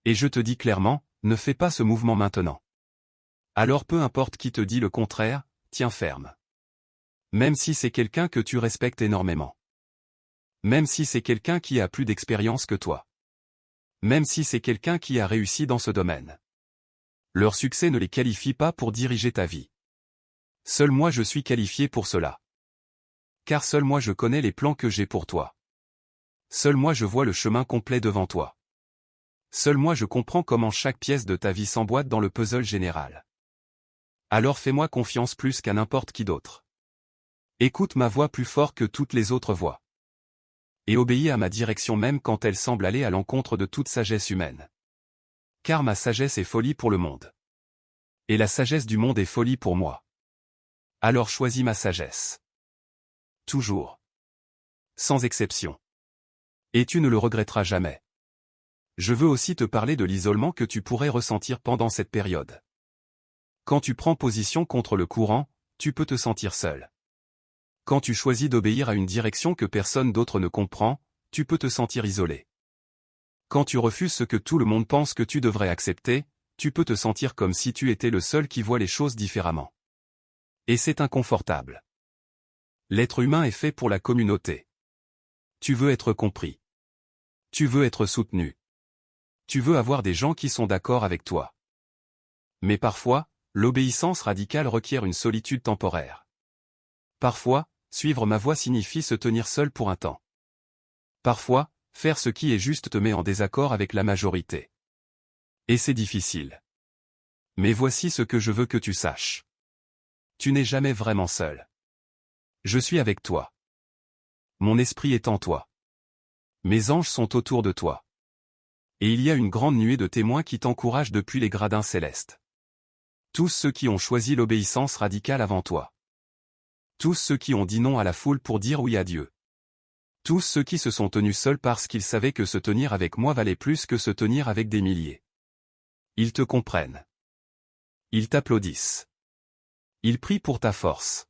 Et je te dis clairement, ne fais pas ce mouvement maintenant. Alors peu importe qui te dit le contraire, tiens ferme. Même si c'est quelqu'un que tu respectes énormément. Même si c'est quelqu'un qui a plus d'expérience que toi. Même si c'est quelqu'un qui a réussi dans ce domaine. Leur succès ne les qualifie pas pour diriger ta vie. Seul moi je suis qualifié pour cela. Car seul moi je connais les plans que j'ai pour toi. Seul moi je vois le chemin complet devant toi. Seul moi je comprends comment chaque pièce de ta vie s'emboîte dans le puzzle général. Alors fais-moi confiance plus qu'à n'importe qui d'autre. Écoute ma voix plus fort que toutes les autres voix. Et obéis à ma direction même quand elle semble aller à l'encontre de toute sagesse humaine. Car ma sagesse est folie pour le monde. Et la sagesse du monde est folie pour moi. Alors choisis ma sagesse. Toujours. Sans exception. Et tu ne le regretteras jamais. Je veux aussi te parler de l'isolement que tu pourrais ressentir pendant cette période. Quand tu prends position contre le courant, tu peux te sentir seul. Quand tu choisis d'obéir à une direction que personne d'autre ne comprend, tu peux te sentir isolé. Quand tu refuses ce que tout le monde pense que tu devrais accepter, tu peux te sentir comme si tu étais le seul qui voit les choses différemment. Et c'est inconfortable. L'être humain est fait pour la communauté. Tu veux être compris. Tu veux être soutenu. Tu veux avoir des gens qui sont d'accord avec toi. Mais parfois, l'obéissance radicale requiert une solitude temporaire. Parfois, suivre ma voie signifie se tenir seul pour un temps. Parfois, faire ce qui est juste te met en désaccord avec la majorité. Et c'est difficile. Mais voici ce que je veux que tu saches. Tu n'es jamais vraiment seul. Je suis avec toi. Mon esprit est en toi. Mes anges sont autour de toi. Et il y a une grande nuée de témoins qui t'encouragent depuis les gradins célestes. Tous ceux qui ont choisi l'obéissance radicale avant toi. Tous ceux qui ont dit non à la foule pour dire oui à Dieu. Tous ceux qui se sont tenus seuls parce qu'ils savaient que se tenir avec moi valait plus que se tenir avec des milliers. Ils te comprennent. Ils t'applaudissent. Ils prient pour ta force.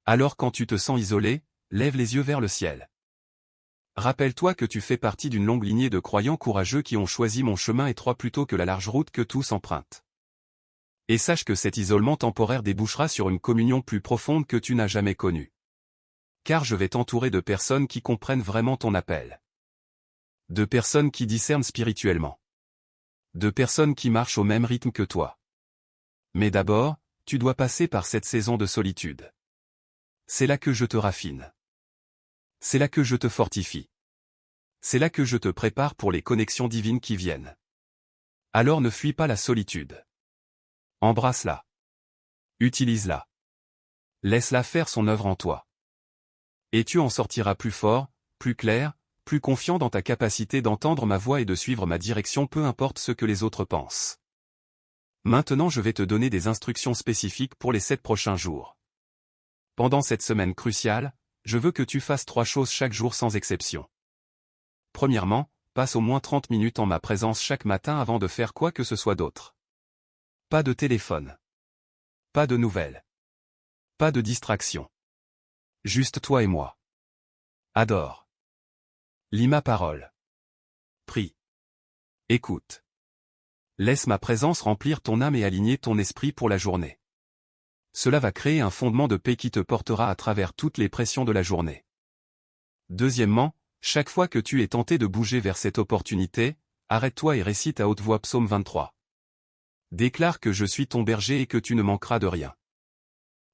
Alors quand tu te sens isolé, lève les yeux vers le ciel. Rappelle-toi que tu fais partie d'une longue lignée de croyants courageux qui ont choisi mon chemin étroit plutôt que la large route que tous empruntent. Et sache que cet isolement temporaire débouchera sur une communion plus profonde que tu n'as jamais connue. Car je vais t'entourer de personnes qui comprennent vraiment ton appel. De personnes qui discernent spirituellement. De personnes qui marchent au même rythme que toi. Mais d'abord, tu dois passer par cette saison de solitude. C'est là que je te raffine. C'est là que je te fortifie. C'est là que je te prépare pour les connexions divines qui viennent. Alors ne fuis pas la solitude. Embrasse-la. Utilise-la. Laisse-la faire son œuvre en toi. Et tu en sortiras plus fort, plus clair, plus confiant dans ta capacité d'entendre ma voix et de suivre ma direction peu importe ce que les autres pensent. Maintenant je vais te donner des instructions spécifiques pour les 7 prochains jours. Pendant cette semaine cruciale, je veux que tu fasses 3 choses chaque jour sans exception. Premièrement, passe au moins 30 minutes en ma présence chaque matin avant de faire quoi que ce soit d'autre. Pas de téléphone. Pas de nouvelles. Pas de distraction. Juste toi et moi. Adore. Lis ma parole. Prie. Écoute. Laisse ma présence remplir ton âme et aligner ton esprit pour la journée. Cela va créer un fondement de paix qui te portera à travers toutes les pressions de la journée. Deuxièmement, chaque fois que tu es tenté de bouger vers cette opportunité, arrête-toi et récite à haute voix Psaume 23. Déclare que je suis ton berger et que tu ne manqueras de rien.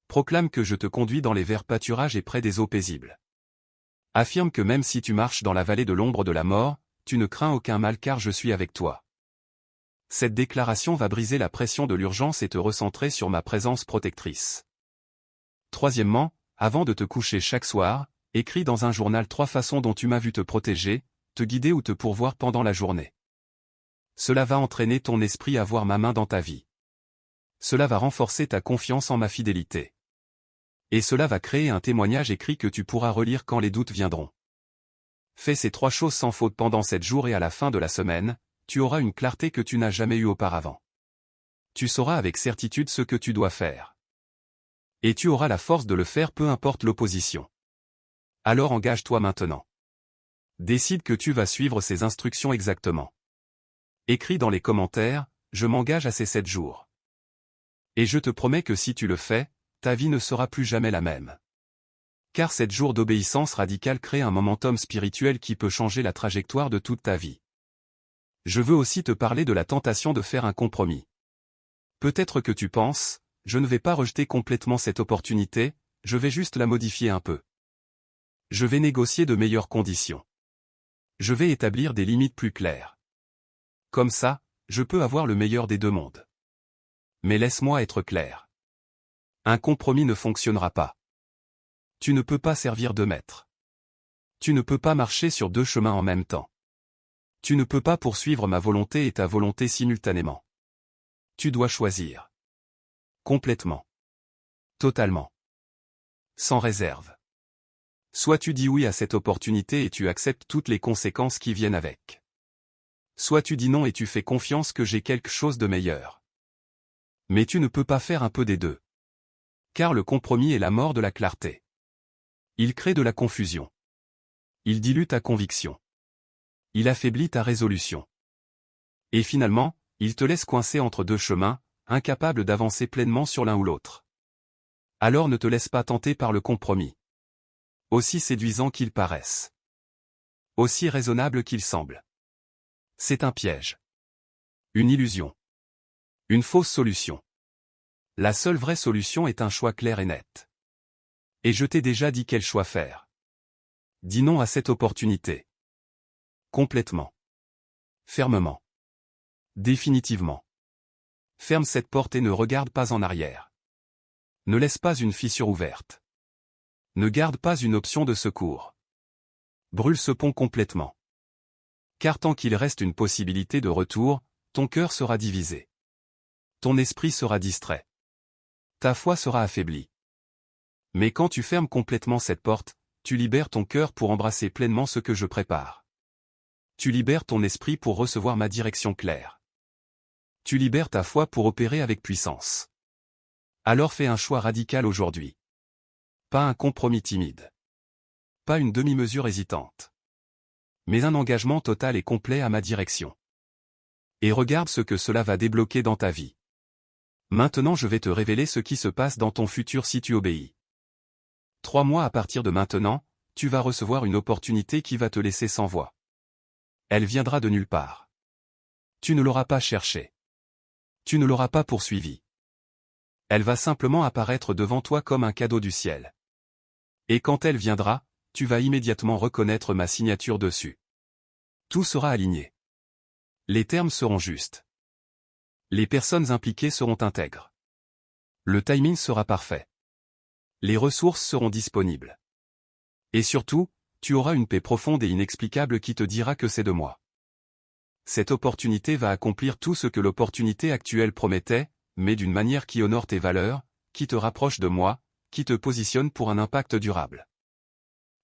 Proclame que je te conduis dans les verts pâturages et près des eaux paisibles. Affirme que même si tu marches dans la vallée de l'ombre de la mort, tu ne crains aucun mal car je suis avec toi. Cette déclaration va briser la pression de l'urgence et te recentrer sur ma présence protectrice. Troisièmement, avant de te coucher chaque soir, Écris dans un journal 3 façons dont tu m'as vu te protéger, te guider ou te pourvoir pendant la journée. Cela va entraîner ton esprit à voir ma main dans ta vie. Cela va renforcer ta confiance en ma fidélité. Et cela va créer un témoignage écrit que tu pourras relire quand les doutes viendront. Fais ces 3 choses sans faute pendant 7 jours et à la fin de la semaine, tu auras une clarté que tu n'as jamais eue auparavant. Tu sauras avec certitude ce que tu dois faire. Et tu auras la force de le faire peu importe l'opposition. Alors engage-toi maintenant. Décide que tu vas suivre ces instructions exactement. Écris dans les commentaires, je m'engage à ces 7 jours. Et je te promets que si tu le fais, ta vie ne sera plus jamais la même. Car 7 jours d'obéissance radicale créent un momentum spirituel qui peut changer la trajectoire de toute ta vie. Je veux aussi te parler de la tentation de faire un compromis. Peut-être que tu penses, je ne vais pas rejeter complètement cette opportunité, je vais juste la modifier un peu. Je vais négocier de meilleures conditions. Je vais établir des limites plus claires. Comme ça, je peux avoir le meilleur des 2 mondes. Mais laisse-moi être clair. Un compromis ne fonctionnera pas. Tu ne peux pas servir de maître. Tu ne peux pas marcher sur 2 chemins en même temps. Tu ne peux pas poursuivre ma volonté et ta volonté simultanément. Tu dois choisir. Complètement. Totalement. Sans réserve. Soit tu dis oui à cette opportunité et tu acceptes toutes les conséquences qui viennent avec. Soit tu dis non et tu fais confiance que j'ai quelque chose de meilleur. Mais tu ne peux pas faire un peu des 2. Car le compromis est la mort de la clarté. Il crée de la confusion. Il dilue ta conviction. Il affaiblit ta résolution. Et finalement, il te laisse coincé entre 2 chemins, incapable d'avancer pleinement sur l'un ou l'autre. Alors ne te laisse pas tenter par le compromis. Aussi séduisant qu'il paraisse. Aussi raisonnable qu'il semble. C'est un piège. Une illusion. Une fausse solution. La seule vraie solution est un choix clair et net. Et je t'ai déjà dit quel choix faire. Dis non à cette opportunité. Complètement. Fermement. Définitivement. Ferme cette porte et ne regarde pas en arrière. Ne laisse pas une fissure ouverte. Ne garde pas une option de secours. Brûle ce pont complètement. Car tant qu'il reste une possibilité de retour, ton cœur sera divisé. Ton esprit sera distrait. Ta foi sera affaiblie. Mais quand tu fermes complètement cette porte, tu libères ton cœur pour embrasser pleinement ce que je prépare. Tu libères ton esprit pour recevoir ma direction claire. Tu libères ta foi pour opérer avec puissance. Alors fais un choix radical aujourd'hui. Pas un compromis timide. Pas une demi-mesure hésitante. Mais un engagement total et complet à ma direction. Et regarde ce que cela va débloquer dans ta vie. Maintenant je vais te révéler ce qui se passe dans ton futur si tu obéis. 3 mois à partir de maintenant, tu vas recevoir une opportunité qui va te laisser sans voix. Elle viendra de nulle part. Tu ne l'auras pas cherchée. Tu ne l'auras pas poursuivie. Elle va simplement apparaître devant toi comme un cadeau du ciel. Et quand elle viendra, tu vas immédiatement reconnaître ma signature dessus. Tout sera aligné. Les termes seront justes. Les personnes impliquées seront intègres. Le timing sera parfait. Les ressources seront disponibles. Et surtout, tu auras une paix profonde et inexplicable qui te dira que c'est de moi. Cette opportunité va accomplir tout ce que l'opportunité actuelle promettait, mais d'une manière qui honore tes valeurs, qui te rapproche de moi, qui te positionne pour un impact durable.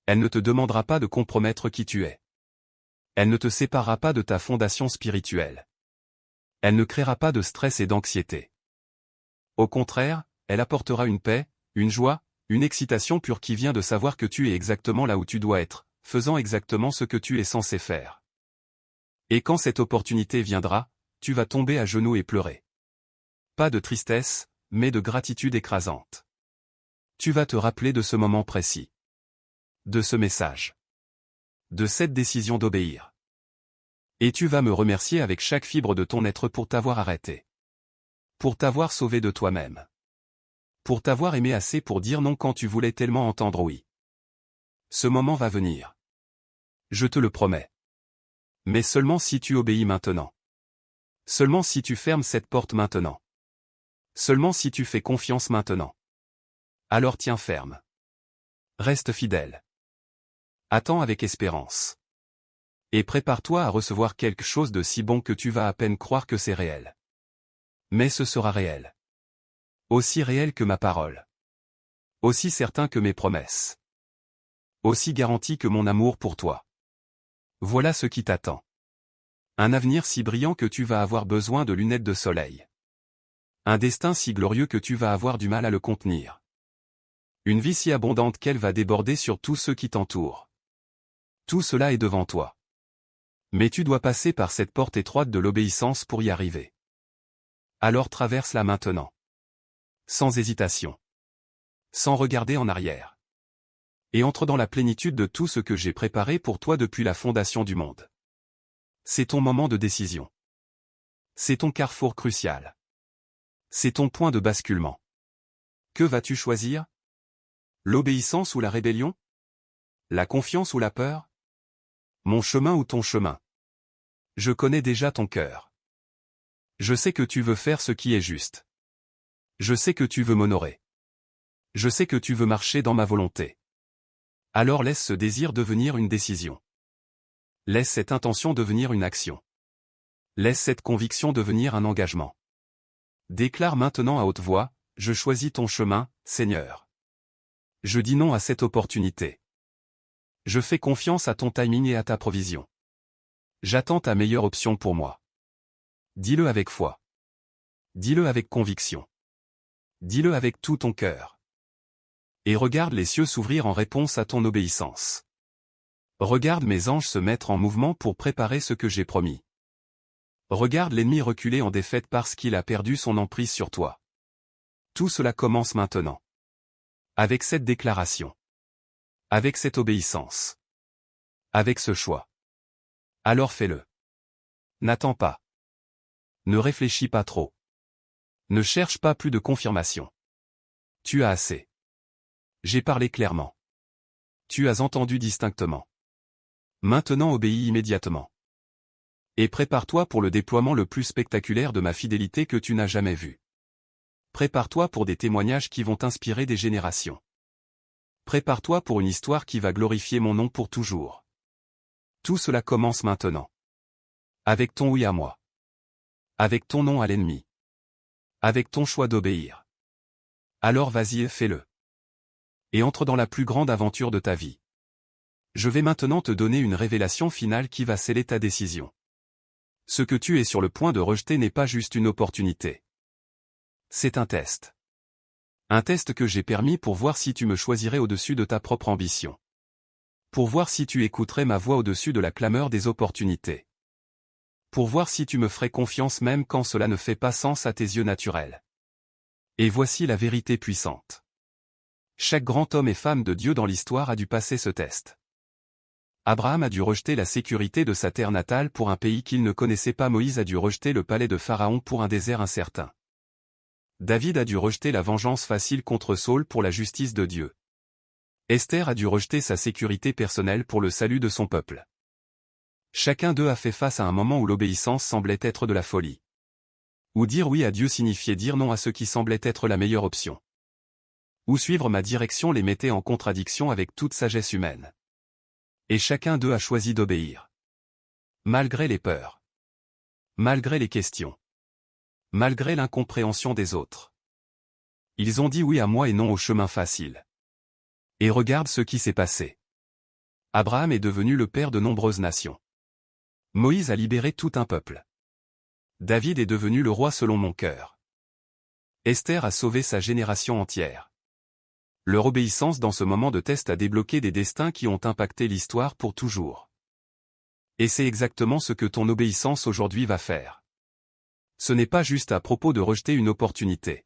Elle ne te demandera pas de compromettre qui tu es. Elle ne te séparera pas de ta fondation spirituelle. Elle ne créera pas de stress et d'anxiété. Au contraire, elle apportera une paix, une joie, une excitation pure qui vient de savoir que tu es exactement là où tu dois être, faisant exactement ce que tu es censé faire. Et quand cette opportunité viendra, tu vas tomber à genoux et pleurer. Pas de tristesse, mais de gratitude écrasante. Tu vas te rappeler de ce moment précis. De ce message. De cette décision d'obéir. Et tu vas me remercier avec chaque fibre de ton être pour t'avoir arrêté. Pour t'avoir sauvé de toi-même. Pour t'avoir aimé assez pour dire non quand tu voulais tellement entendre oui. Ce moment va venir. Je te le promets. Mais seulement si tu obéis maintenant. Seulement si tu fermes cette porte maintenant. Seulement si tu fais confiance maintenant. Alors tiens ferme. Reste fidèle. Attends avec espérance. Et prépare-toi à recevoir quelque chose de si bon que tu vas à peine croire que c'est réel. Mais ce sera réel. Aussi réel que ma parole. Aussi certain que mes promesses. Aussi garanti que mon amour pour toi. Voilà ce qui t'attend. Un avenir si brillant que tu vas avoir besoin de lunettes de soleil. Un destin si glorieux que tu vas avoir du mal à le contenir. Une vie si abondante qu'elle va déborder sur tous ceux qui t'entourent. Tout cela est devant toi. Mais tu dois passer par cette porte étroite de l'obéissance pour y arriver. Alors traverse-la maintenant. Sans hésitation. Sans regarder en arrière. Et entre dans la plénitude de tout ce que j'ai préparé pour toi depuis la fondation du monde. C'est ton moment de décision. C'est ton carrefour crucial. C'est ton point de basculement. Que vas-tu choisir? L'obéissance ou la rébellion? La confiance ou la peur? Mon chemin ou ton chemin? Je connais déjà ton cœur. Je sais que tu veux faire ce qui est juste. Je sais que tu veux m'honorer. Je sais que tu veux marcher dans ma volonté. Alors laisse ce désir devenir une décision. Laisse cette intention devenir une action. Laisse cette conviction devenir un engagement. Déclare maintenant à haute voix, je choisis ton chemin, Seigneur. Je dis non à cette opportunité. Je fais confiance à ton timing et à ta provision. J'attends ta meilleure option pour moi. Dis-le avec foi. Dis-le avec conviction. Dis-le avec tout ton cœur. Et regarde les cieux s'ouvrir en réponse à ton obéissance. Regarde mes anges se mettre en mouvement pour préparer ce que j'ai promis. Regarde l'ennemi reculer en défaite parce qu'il a perdu son emprise sur toi. Tout cela commence maintenant. Avec cette déclaration. Avec cette obéissance. Avec ce choix. Alors fais-le. N'attends pas. Ne réfléchis pas trop. Ne cherche pas plus de confirmation. Tu as assez. J'ai parlé clairement. Tu as entendu distinctement. Maintenant obéis immédiatement. Et prépare-toi pour le déploiement le plus spectaculaire de ma fidélité que tu n'as jamais vu. Prépare-toi pour des témoignages qui vont inspirer des générations. Prépare-toi pour une histoire qui va glorifier mon nom pour toujours. Tout cela commence maintenant. Avec ton oui à moi. Avec ton non à l'ennemi. Avec ton choix d'obéir. Alors vas-y et fais-le. Et entre dans la plus grande aventure de ta vie. Je vais maintenant te donner une révélation finale qui va sceller ta décision. Ce que tu es sur le point de rejeter n'est pas juste une opportunité. C'est un test. Un test que j'ai permis pour voir si tu me choisirais au-dessus de ta propre ambition. Pour voir si tu écouterais ma voix au-dessus de la clameur des opportunités. Pour voir si tu me ferais confiance même quand cela ne fait pas sens à tes yeux naturels. Et voici la vérité puissante. Chaque grand homme et femme de Dieu dans l'histoire a dû passer ce test. Abraham a dû rejeter la sécurité de sa terre natale pour un pays qu'il ne connaissait pas. Moïse a dû rejeter le palais de Pharaon pour un désert incertain. David a dû rejeter la vengeance facile contre Saül pour la justice de Dieu. Esther a dû rejeter sa sécurité personnelle pour le salut de son peuple. Chacun d'eux a fait face à un moment où l'obéissance semblait être de la folie. Ou dire oui à Dieu signifiait dire non à ce qui semblait être la meilleure option. Ou suivre ma direction les mettait en contradiction avec toute sagesse humaine. Et chacun d'eux a choisi d'obéir. Malgré les peurs. Malgré les questions. Malgré l'incompréhension des autres. Ils ont dit oui à moi et non au chemin facile. Et regarde ce qui s'est passé. Abraham est devenu le père de nombreuses nations. Moïse a libéré tout un peuple. David est devenu le roi selon mon cœur. Esther a sauvé sa génération entière. Leur obéissance dans ce moment de test a débloqué des destins qui ont impacté l'histoire pour toujours. Et c'est exactement ce que ton obéissance aujourd'hui va faire. Ce n'est pas juste à propos de rejeter une opportunité.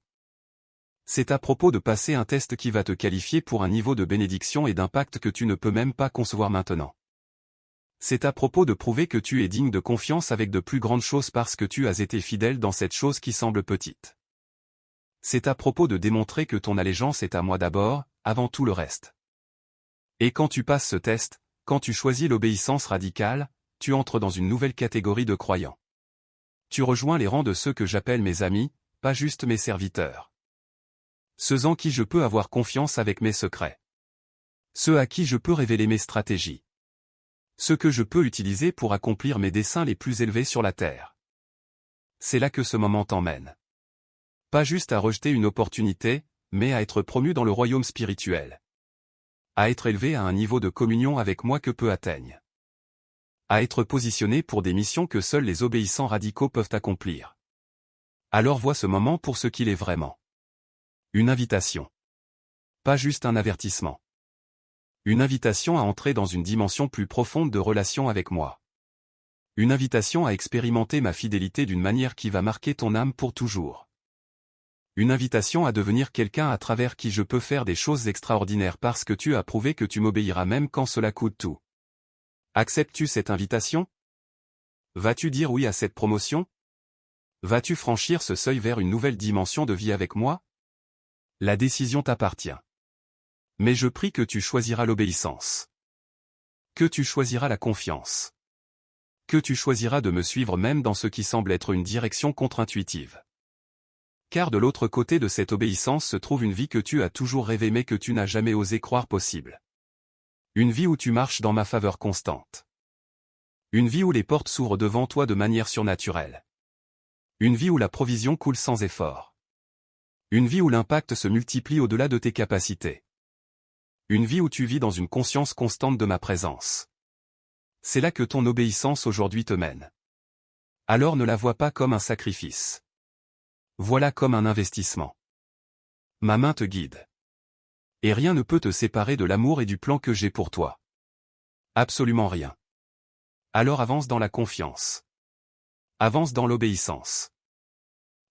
C'est à propos de passer un test qui va te qualifier pour un niveau de bénédiction et d'impact que tu ne peux même pas concevoir maintenant. C'est à propos de prouver que tu es digne de confiance avec de plus grandes choses parce que tu as été fidèle dans cette chose qui semble petite. C'est à propos de démontrer que ton allégeance est à moi d'abord, avant tout le reste. Et quand tu passes ce test, quand tu choisis l'obéissance radicale, tu entres dans une nouvelle catégorie de croyants. Tu rejoins les rangs de ceux que j'appelle mes amis, pas juste mes serviteurs. Ceux en qui je peux avoir confiance avec mes secrets. Ceux à qui je peux révéler mes stratégies. Ceux que je peux utiliser pour accomplir mes desseins les plus élevés sur la terre. C'est là que ce moment t'emmène. Pas juste à rejeter une opportunité, mais à être promu dans le royaume spirituel. À être élevé à un niveau de communion avec moi que peu atteignent. À être positionné pour des missions que seuls les obéissants radicaux peuvent accomplir. Alors vois ce moment pour ce qu'il est vraiment. Une invitation. Pas juste un avertissement. Une invitation à entrer dans une dimension plus profonde de relation avec moi. Une invitation à expérimenter ma fidélité d'une manière qui va marquer ton âme pour toujours. Une invitation à devenir quelqu'un à travers qui je peux faire des choses extraordinaires parce que tu as prouvé que tu m'obéiras même quand cela coûte tout. Acceptes-tu cette invitation? Vas-tu dire oui à cette promotion? Vas-tu franchir ce seuil vers une nouvelle dimension de vie avec moi? La décision t'appartient. Mais je prie que tu choisiras l'obéissance. Que tu choisiras la confiance. Que tu choisiras de me suivre même dans ce qui semble être une direction contre-intuitive. Car de l'autre côté de cette obéissance se trouve une vie que tu as toujours rêvé mais que tu n'as jamais osé croire possible. Une vie où tu marches dans ma faveur constante. Une vie où les portes s'ouvrent devant toi de manière surnaturelle. Une vie où la provision coule sans effort. Une vie où l'impact se multiplie au-delà de tes capacités. Une vie où tu vis dans une conscience constante de ma présence. C'est là que ton obéissance aujourd'hui te mène. Alors ne la vois pas comme un sacrifice. Voilà comme un investissement. Ma main te guide. Et rien ne peut te séparer de l'amour et du plan que j'ai pour toi. Absolument rien. Alors avance dans la confiance. Avance dans l'obéissance.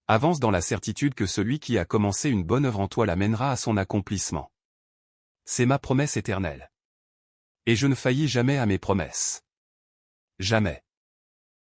Avance dans la certitude que celui qui a commencé une bonne œuvre en toi la mènera à son accomplissement. C'est ma promesse éternelle. Et je ne faillis jamais à mes promesses. Jamais.